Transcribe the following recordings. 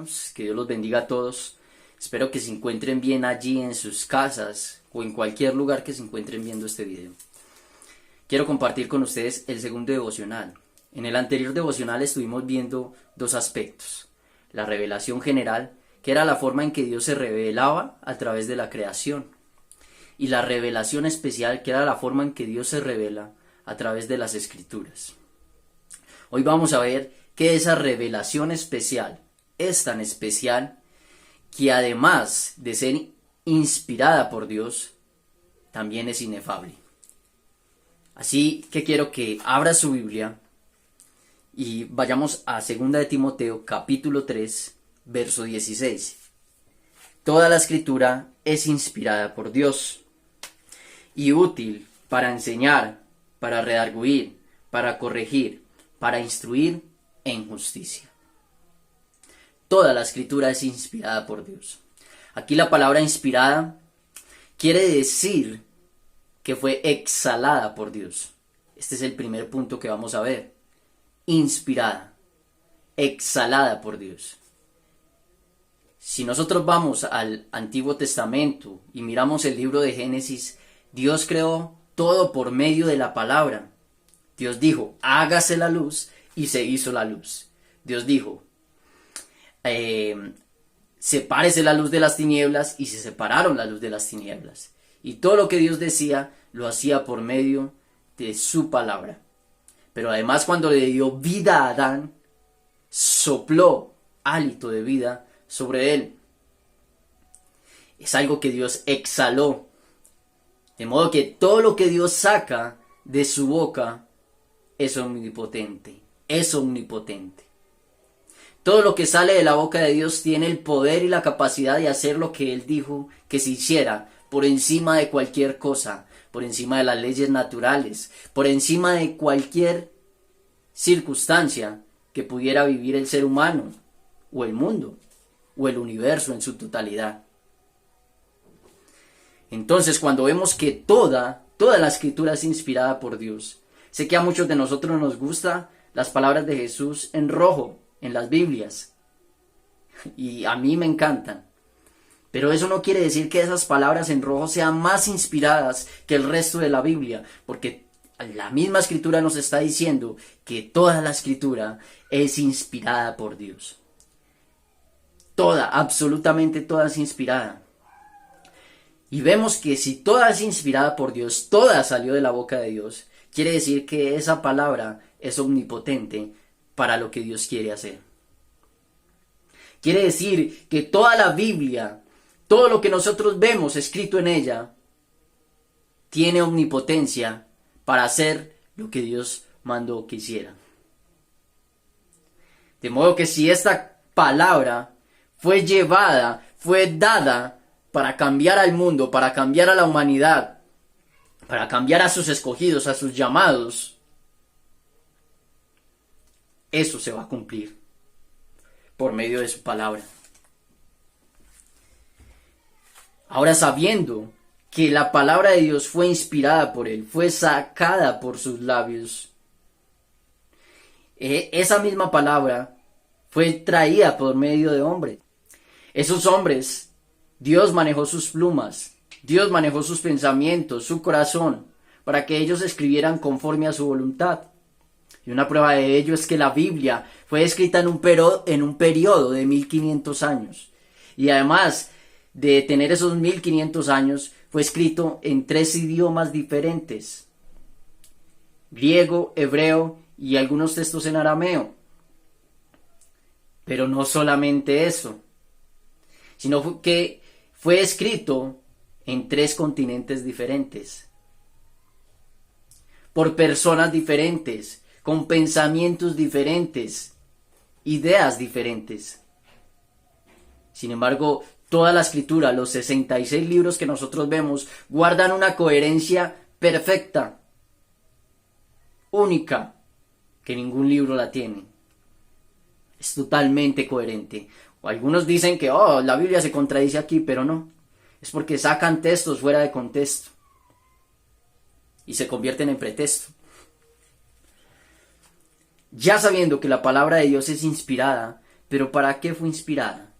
hermanos, que Dios los bendiga a todos. Espero que se encuentren bien allí en sus casas o en cualquier lugar que se encuentren viendo este video. Quiero compartir con ustedes el segundo devocional. En el anterior devocional estuvimos viendo dos aspectos. La revelación general, que era la forma en que Dios se revelaba a través de la creación. Y la revelación especial, que era la forma en que Dios se revela a través de las Escrituras. Hoy vamos a ver que esa revelación especial es tan especial que además de ser inspirada por Dios, también es inefable. Así que quiero que abra su Biblia y vayamos a 2 de Timoteo capítulo 3, verso 16. Toda la Escritura es inspirada por Dios y útil para enseñar, para redarguir, para corregir, para instruir en justicia. Toda la Escritura es inspirada por Dios. Aquí la palabra inspirada quiere decir que fue exhalada por Dios. Este es el primer punto que vamos a ver. Inspirada, exhalada por Dios. Si nosotros vamos al Antiguo Testamento y miramos el libro de Génesis, Dios creó todo por medio de la palabra. Dios dijo, hágase la luz, y se hizo la luz. Dios dijo, sepárese la luz de las tinieblas, y se separaron la luz de las tinieblas. Y todo lo que Dios decía, lo hacía por medio de su palabra. Pero además, cuando le dio vida a Adán, sopló hálito de vida sobre él. Es algo que Dios exhaló. De modo que todo lo que Dios saca de su boca es omnipotente, es omnipotente. Todo lo que sale de la boca de Dios tiene el poder y la capacidad de hacer lo que Él dijo que se hiciera, por encima de cualquier cosa, por encima de las leyes naturales, por encima de cualquier circunstancia que pudiera vivir el ser humano, o el mundo, o el universo en su totalidad. Entonces, cuando vemos que toda la Escritura es inspirada por Dios, sé que a muchos de nosotros nos gustan las palabras de Jesús en rojo, en las Biblias. Y a mí me encantan. Pero eso no quiere decir que esas palabras en rojo sean más inspiradas que el resto de la Biblia. Porque la misma Escritura nos está diciendo que toda la Escritura es inspirada por Dios. Toda, absolutamente toda es inspirada. Y vemos que si toda es inspirada por Dios, toda salió de la boca de Dios, quiere decir que esa palabra es omnipotente para lo que Dios quiere hacer. Quiere decir que toda la Biblia, todo lo que nosotros vemos escrito en ella, tiene omnipotencia para hacer lo que Dios mandó que hiciera. De modo que si esta palabra fue llevada, fue dada para cambiar al mundo, para cambiar a la humanidad, para cambiar a sus escogidos, a sus llamados, eso se va a cumplir por medio de su palabra. Ahora, sabiendo que la palabra de Dios fue inspirada por Él, fue sacada por sus labios, esa misma palabra fue traída por medio de hombres. Esos hombres, Dios manejó sus plumas, Dios manejó sus pensamientos, su corazón, para que ellos escribieran conforme a su voluntad. Y una prueba de ello es que la Biblia fue escrita en un periodo de 1500 años. Y además de tener esos 1500 años, fue escrito en 3 idiomas diferentes: griego, hebreo y algunos textos en arameo. Pero no solamente eso, sino que fue escrito en 3 continentes diferentes, por personas diferentes, con pensamientos diferentes, ideas diferentes. Sin embargo, toda la Escritura, los 66 libros que nosotros vemos, guardan una coherencia perfecta, única, que ningún libro la tiene. Es totalmente coherente. O algunos dicen que la Biblia se contradice aquí, pero no. Es porque sacan textos fuera de contexto y se convierten en pretexto. Ya sabiendo que la palabra de Dios es inspirada, Pero ¿para qué fue inspirada?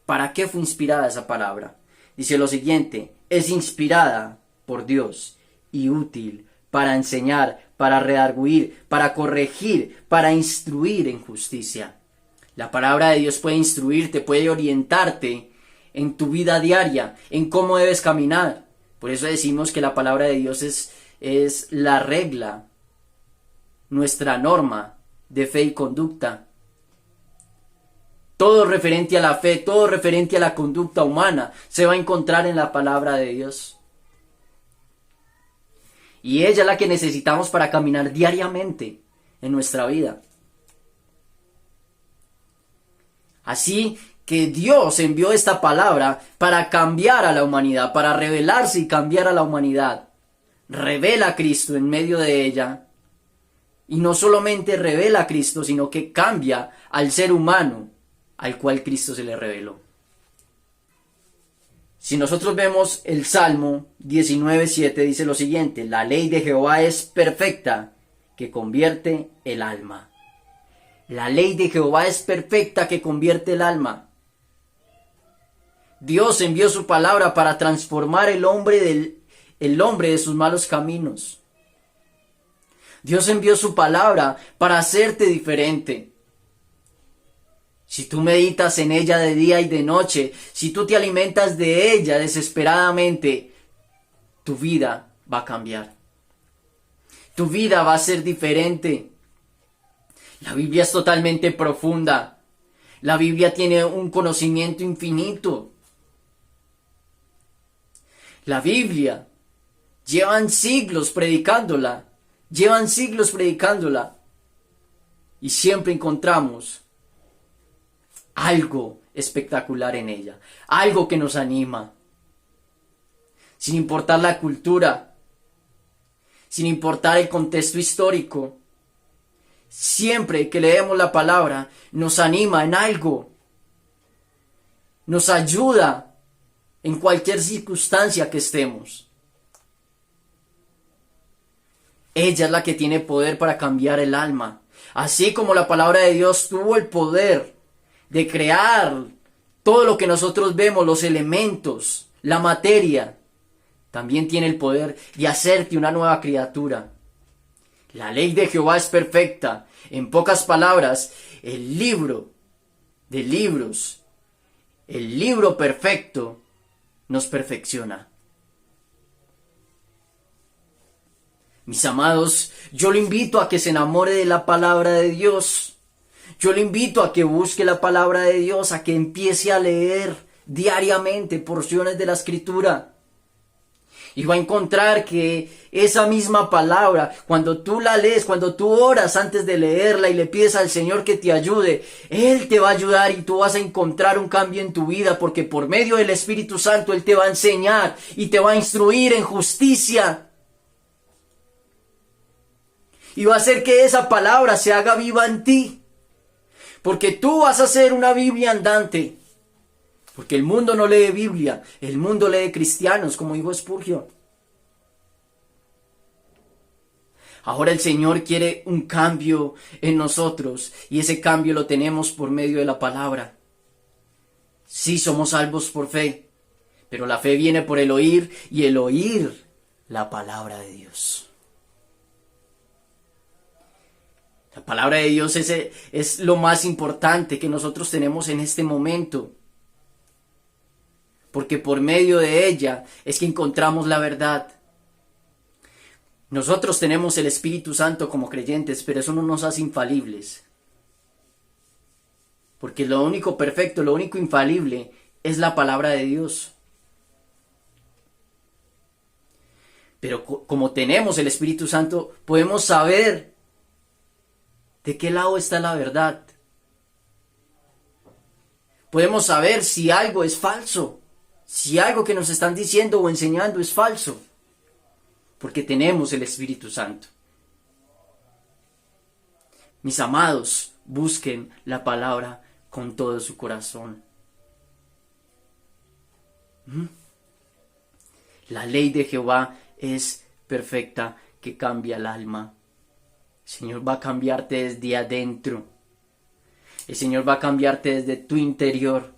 ¿Para qué fue inspirada esa palabra? Dice lo siguiente: es inspirada por Dios y útil para enseñar, para redarguir, para corregir, para instruir en justicia. La palabra de Dios puede instruirte, puede orientarte en tu vida diaria, en cómo debes caminar. Por eso decimos que la palabra de Dios es la regla, nuestra norma de fe y conducta. Todo referente a la fe, todo referente a la conducta humana, se va a encontrar en la palabra de Dios. Y ella es la que necesitamos para caminar diariamente en nuestra vida. Así que Dios envió esta palabra para cambiar a la humanidad, para revelarse y cambiar a la humanidad. Revela a Cristo en medio de ella. Y no solamente revela a Cristo, sino que cambia al ser humano al cual Cristo se le reveló. Si nosotros vemos el Salmo 19:7, dice lo siguiente: la ley de Jehová es perfecta, que convierte el alma. La ley de Jehová es perfecta, que convierte el alma. Dios envió su palabra para transformar el hombre de sus malos caminos. Dios envió su palabra para hacerte diferente. Si tú meditas en ella de día y de noche, si tú te alimentas de ella desesperadamente, tu vida va a cambiar. Tu vida va a ser diferente. La Biblia es totalmente profunda. La Biblia tiene un conocimiento infinito. La Biblia, llevan siglos predicándola. Y siempre encontramos algo espectacular en ella, algo que nos anima, sin importar la cultura, sin importar el contexto histórico. Siempre que leemos la palabra, nos anima en algo, nos ayuda en cualquier circunstancia que estemos. Ella es la que tiene poder para cambiar el alma, así como la palabra de Dios tuvo el poder de crear todo lo que nosotros vemos, los elementos, la materia. También tiene el poder de hacerte una nueva criatura. La ley de Jehová es perfecta. En pocas palabras, el libro de libros, el libro perfecto, nos perfecciona. Mis amados, yo le invito a que se enamore de la palabra de Dios. Yo le invito a que busque la palabra de Dios, a que empiece a leer diariamente porciones de la Escritura. Y va a encontrar que esa misma palabra, cuando tú la lees, cuando tú oras antes de leerla y le pides al Señor que te ayude, Él te va a ayudar y tú vas a encontrar un cambio en tu vida, porque por medio del Espíritu Santo Él te va a enseñar y te va a instruir en justicia. Y va a hacer que esa palabra se haga viva en ti. Porque tú vas a ser una Biblia andante. Porque el mundo no lee Biblia, el mundo lee cristianos, como dijo Spurgeon. Ahora el Señor quiere un cambio en nosotros, y ese cambio lo tenemos por medio de la palabra. Sí, somos salvos por fe, pero la fe viene por el oír, y el oír la palabra de Dios. La palabra de Dios es lo más importante que nosotros tenemos en este momento. Porque por medio de ella es que encontramos la verdad. Nosotros tenemos el Espíritu Santo como creyentes, pero eso no nos hace infalibles. Porque lo único perfecto, lo único infalible es la palabra de Dios. Pero como tenemos el Espíritu Santo, podemos saber de qué lado está la verdad. Podemos saber si algo es falso, si algo que nos están diciendo o enseñando es falso, porque tenemos el Espíritu Santo. Mis amados, busquen la palabra con todo su corazón. La ley de Jehová es perfecta, que cambia el alma. El Señor va a cambiarte desde adentro. El Señor va a cambiarte desde tu interior.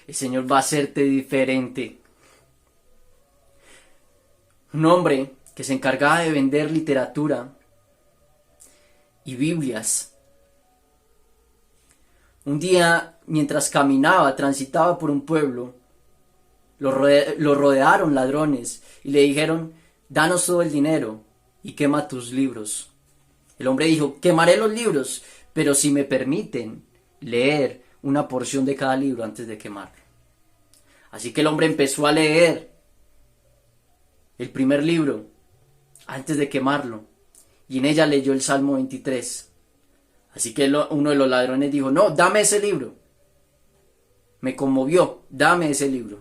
El Señor va a hacerte diferente. Un hombre que se encargaba de vender literatura y Biblias. Un día, mientras caminaba, transitaba por un pueblo, lo rodearon ladrones y le dijeron: danos todo el dinero y quema tus libros. El hombre dijo: quemaré los libros, pero si me permiten leer una porción de cada libro antes de quemarlo. Así que el hombre empezó a leer el primer libro antes de quemarlo, y en ella leyó el Salmo 23. Así que uno de los ladrones dijo: no, dame ese libro. Me conmovió, dame ese libro.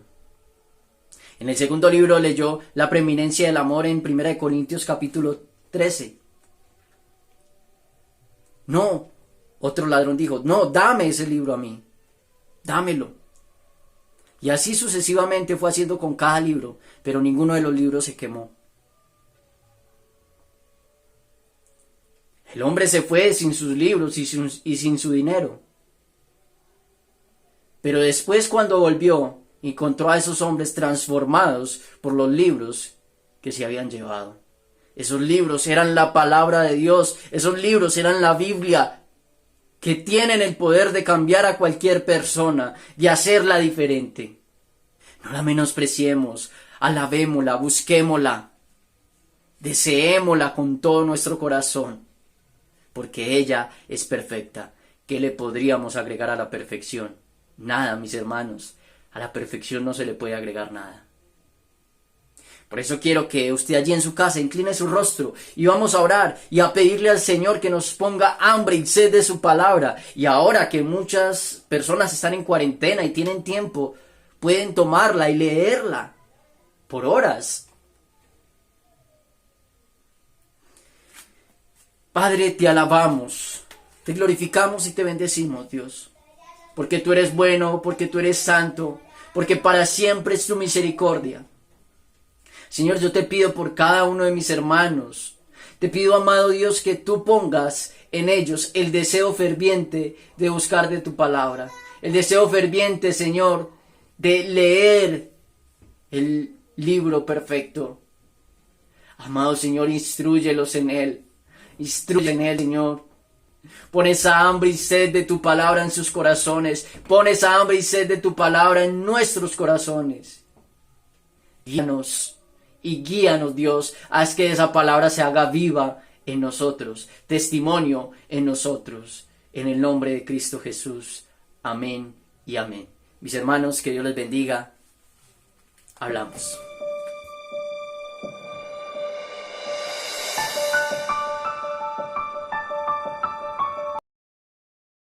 En el segundo libro leyó la preeminencia del amor en 1 Corintios capítulo 13. No, otro ladrón dijo: no, dame ese libro a mí, dámelo. Y así sucesivamente fue haciendo con cada libro, pero ninguno de los libros se quemó. El hombre se fue sin sus libros y sin su dinero. Pero después, cuando volvió, encontró a esos hombres transformados por los libros que se habían llevado. Esos libros eran la palabra de Dios, esos libros eran la Biblia, que tienen el poder de cambiar a cualquier persona, de hacerla diferente. No la menospreciemos, alabémosla, busquémosla, deseémosla con todo nuestro corazón, porque ella es perfecta. ¿Qué le podríamos agregar a la perfección? Nada, mis hermanos. A la perfección no se le puede agregar nada. Por eso quiero que usted allí en su casa incline su rostro y vamos a orar y a pedirle al Señor que nos ponga hambre y sed de su palabra. Y ahora que muchas personas están en cuarentena y tienen tiempo, pueden tomarla y leerla por horas. Padre, te alabamos, te glorificamos y te bendecimos, Dios, porque tú eres bueno, porque tú eres santo, porque para siempre es tu misericordia. Señor, yo te pido por cada uno de mis hermanos, te pido, amado Dios, que tú pongas en ellos el deseo ferviente de buscar de tu palabra, el deseo ferviente, Señor, de leer el libro perfecto. Amado Señor, instrúyelos en él, Señor. Pon esa hambre y sed de tu palabra en sus corazones, pon esa hambre y sed de tu palabra en nuestros corazones. Guíanos. Y guíanos, Dios, haz que esa palabra se haga viva en nosotros, testimonio en nosotros, en el nombre de Cristo Jesús. Amén y amén. Mis hermanos, que Dios les bendiga. Hablamos.